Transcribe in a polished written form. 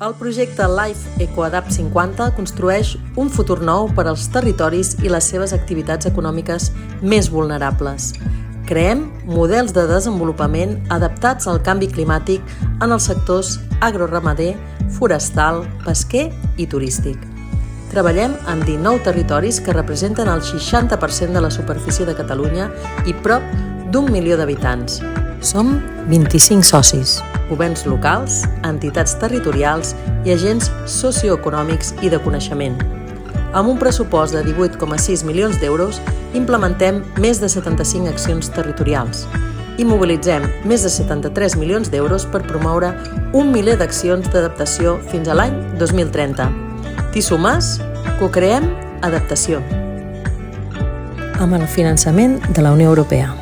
El projecte Life EcoAdapt 50 construeix un futur nou per als territoris i les seves activitats econòmiques més vulnerables. Creem models de desenvolupament adaptats al canvi climàtic en els sectors agroramader, forestal, pesquer i turístic. Treballem en 19 territoris que representen el 60% de la superfície de Catalunya i prop d'1 milió d'habitants. Som 25 socis, governs locals, entitats territorials i agents socioeconòmics i de coneixement. Amb un pressupost de 18,6 milions d'euros, implementem més de 75 accions territorials i mobilitzem més de 73 milions d'euros per promoure 1 miler d'accions d'adaptació fins a l'any 2030. T'hi sumes? Co-creem adaptació. Amb el finançament de la Unió Europea.